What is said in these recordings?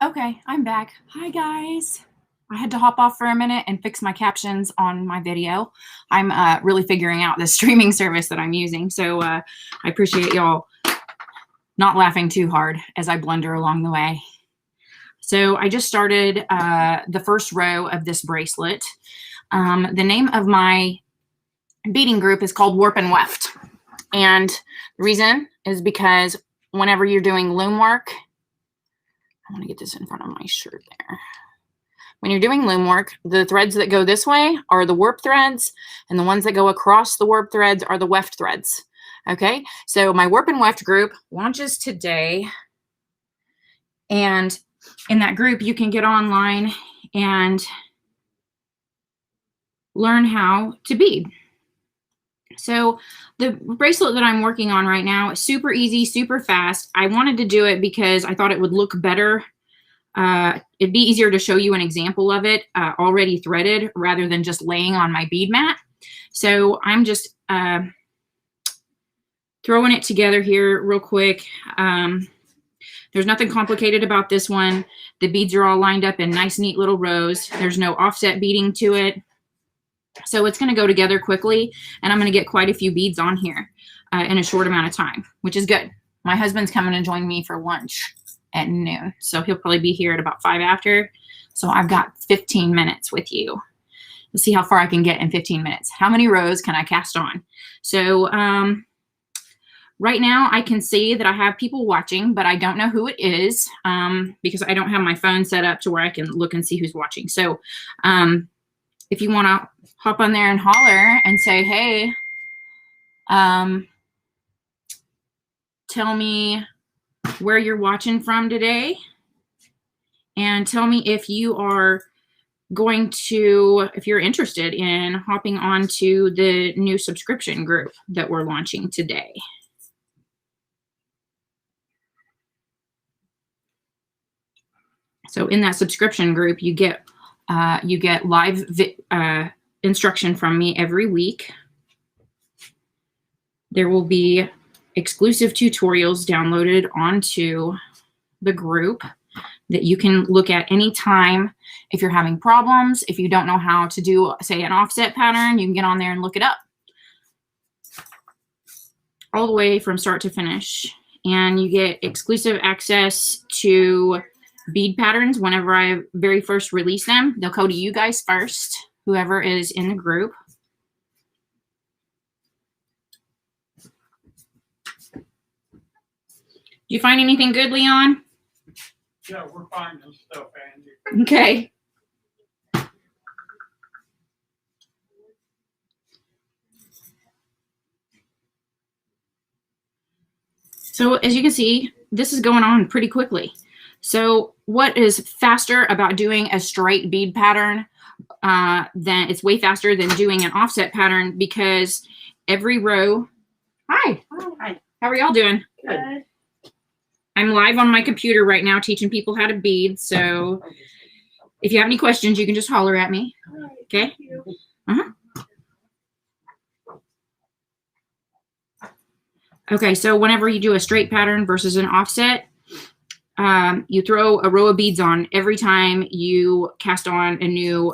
Okay, I'm back. Hi, guys. I had to hop off for a minute and fix my captions on my video. I'm really figuring out the streaming service that I'm using, so I appreciate y'all not laughing too hard as I blunder along the way. So I just started the first row of this bracelet. The name of my beading group is called Warp and Weft. And the reason is because whenever you're doing loom work, I want to get this in front of my shirt there. When you're doing loom work, the threads that go this way are the warp threads, and the ones that go across the warp threads are the weft threads. Okay, so my Warp and Weft group launches today, and in that group you can get online and learn how to bead. So the bracelet that I'm working on right now is super easy, super fast. I wanted to do it because I thought it would look better. It'd be easier to show you an example of it already threaded rather than just laying on my bead mat. So I'm just throwing it together here real quick. There's nothing complicated about this one. The beads are all lined up in nice, neat little rows. There's no offset beading to it. So it's going to go together quickly, and I'm going to get quite a few beads on here in a short amount of time, which is good. My husband's coming to join me for lunch at noon, so he'll probably be here at about 5 after. So I've got 15 minutes with you. Let's see how far I can get in 15 minutes. How many rows can I cast on? So right now I can see that I have people watching, but I don't know who it is because I don't have my phone set up to where I can look and see who's watching. So if you want to hop on there and holler and say, hey, tell me where you're watching from today, and tell me if you are going to, if you're interested in hopping onto the new subscription group that we're launching today. So in that subscription group, you get live instruction from me every week. There will be exclusive tutorials downloaded onto the group that you can look at anytime. If you're having problems, if you don't know how to do, say, an offset pattern, you can get on there and look it up all the way from start to finish. And you get exclusive access to bead patterns whenever I very first release them. They'll go to you guys first, whoever is in the group. Do you find anything good, Leon? Yeah, we're finding stuff, Andy. Okay. So as you can see, this is going on pretty quickly. So what is faster about doing a straight bead pattern than it's way faster than doing an offset pattern, because every row. Hi. Hi. How are y'all doing? Good. I'm live on my computer right now teaching people how to bead. So if you have any questions, you can just holler at me. Okay. Okay, so whenever you do a straight pattern versus an offset, you throw a row of beads on every time you cast on a new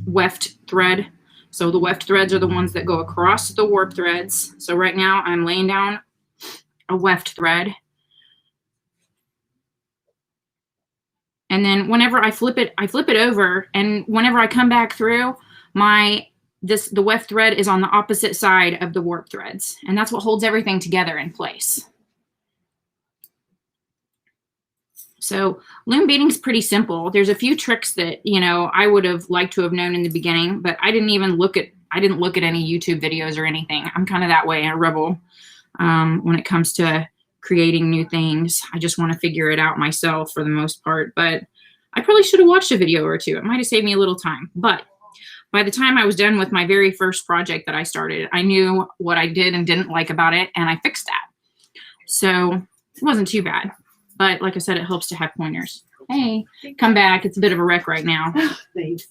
weft thread. So the weft threads are the ones that go across the warp threads. So right now I'm laying down a weft thread. And then whenever I flip it over, and whenever I come back through, the weft thread is on the opposite side of the warp threads. And that's what holds everything together in place. So loom beading is pretty simple. There's a few tricks that, you know, I would have liked to have known in the beginning, but I didn't look at any YouTube videos or anything. I'm kind of that way, a rebel when it comes to creating new things. I just want to figure it out myself for the most part, but I probably should have watched a video or two. It might have saved me a little time, but by the time I was done with my very first project that I started, I knew what I did and didn't like about it, and I fixed that. So it wasn't too bad. But like I said, it helps to have pointers. Hey, come back. It's a bit of a wreck right now. Thanks.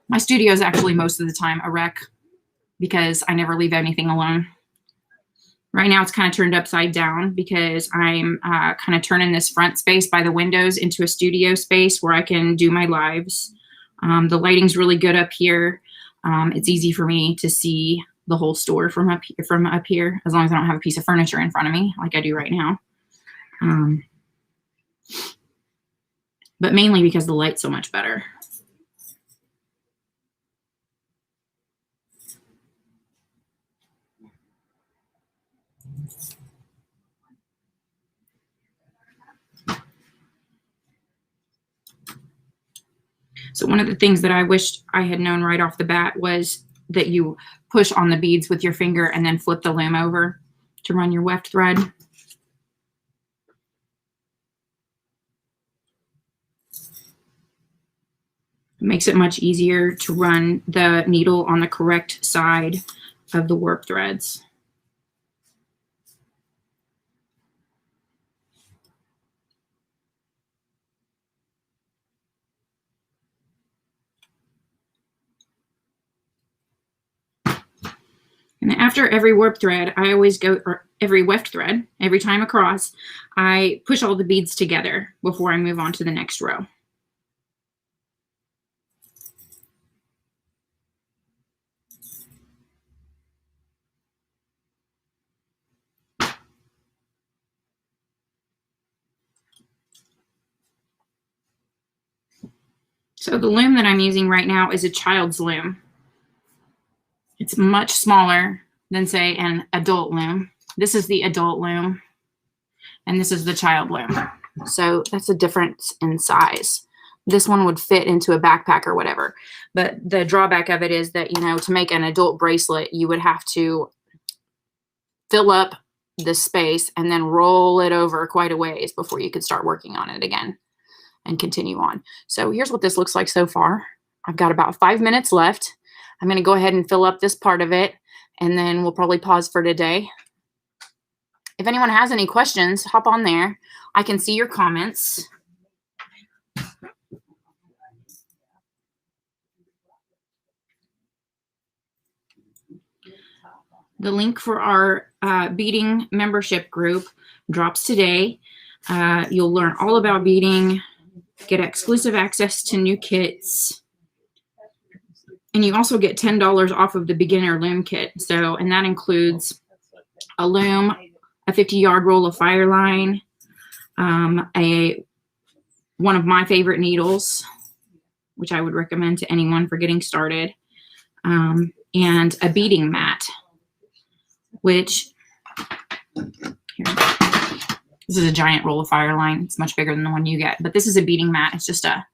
My studio is actually most of the time a wreck because I never leave anything alone. Right now it's kind of turned upside down because I'm kind of turning this front space by the windows into a studio space where I can do my lives. The lighting's really good up here. It's easy for me to see the whole store from up here, as long as I don't have a piece of furniture in front of me like I do right now. But mainly because the light's so much better. So one of the things that I wished I had known right off the bat was that you push on the beads with your finger and then flip the loom over to run your weft thread. It makes it much easier to run the needle on the correct side of the warp threads. And after every warp thread, I always go, or every weft thread, every time across, I push all the beads together before I move on to the next row. So the loom that I'm using right now is a child's loom. It's much smaller than, say, an adult loom. This is the adult loom, and this is the child loom. So that's a difference in size. This one would fit into a backpack or whatever. But the drawback of it is that, you know, to make an adult bracelet, you would have to fill up the space and then roll it over quite a ways before you could start working on it again and continue on. So here's what this looks like so far. I've got about 5 minutes left. I'm going to go ahead and fill up this part of it, and then we'll probably pause for today. If anyone has any questions, hop on there. I can see your comments. The link for our beading membership group drops today. You'll learn all about beading, get exclusive access to new kits, and you also get $10 off of the beginner loom kit. So, and that includes a loom, a 50-yard roll of fire line, one of my favorite needles, which I would recommend to anyone for getting started, and a beading mat, which, here, this is a giant roll of fire line. It's much bigger than the one you get, but this is a beading mat. It's just a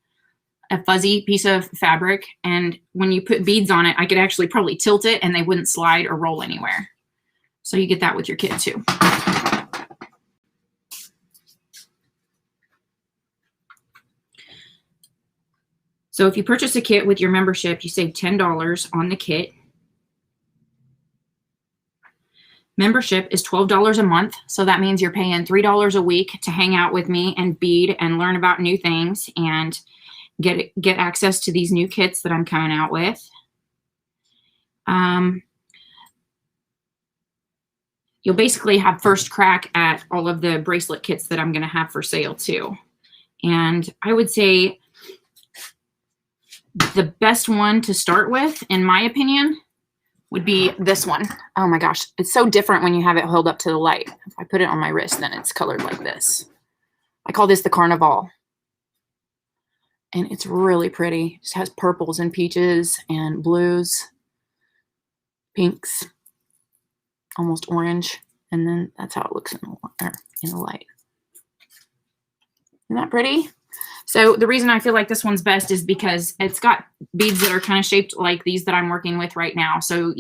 fuzzy piece of fabric, and when you put beads on it, I could actually probably tilt it and they wouldn't slide or roll anywhere. So you get that with your kit too. So if you purchase a kit with your membership, you save $10 on the kit. Membership is $12 a month, so that means you're paying $3 a week to hang out with me and bead and learn about new things and get access to these new kits that I'm coming out with. You'll basically have first crack at all of the bracelet kits that I'm going to have for sale too. And I would say the best one to start with, in my opinion, would be this one. Oh my gosh, it's so different when you have it held up to the light. If I put it on my wrist, then it's colored like this. I call this the Carnival. And it's really pretty. It just has purples and peaches and blues, pinks, almost orange. And then that's how it looks in the light. Isn't that pretty? So the reason I feel like this one's best is because it's got beads that are kind of shaped like these that I'm working with right now. So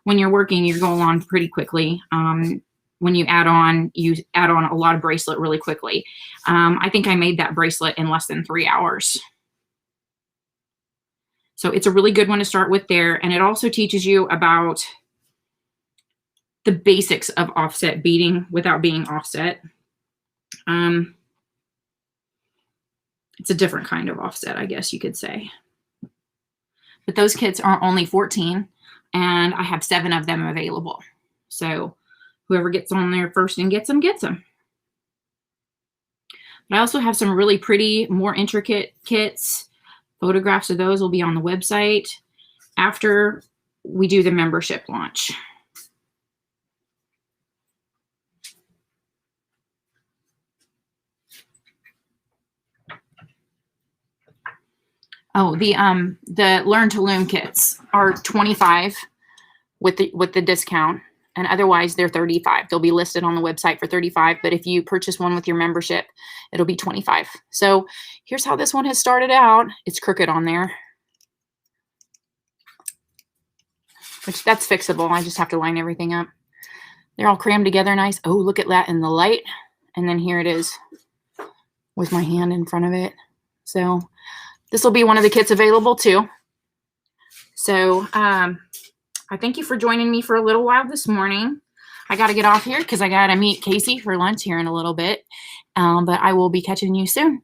when you're working, you go along pretty quickly. When you add on a lot of bracelet really quickly. I think I made that bracelet in less than 3 hours. So it's a really good one to start with there. And it also teaches you about the basics of offset beading without being offset. It's a different kind of offset, I guess you could say. But those kits are only $14, and I have 7 of them available. So Whoever gets on there first and gets them, gets them. But I also have some really pretty, more intricate kits. Photographs of those will be on the website after we do the membership launch. Oh, the Learn to Loom kits are $25 with the discount, and otherwise they're $35. They'll be listed on the website for $35, but if you purchase one with your membership, it'll be $25. So here's how this one has started out. It's crooked on there, which that's fixable. I just have to line everything up. They're all crammed together nice. Oh, look at that in the light. And then here it is with my hand in front of it. So this will be one of the kits available too. So I thank you for joining me for a little while this morning. I got to get off here because I got to meet Casey for lunch here in a little bit. But I will be catching you soon.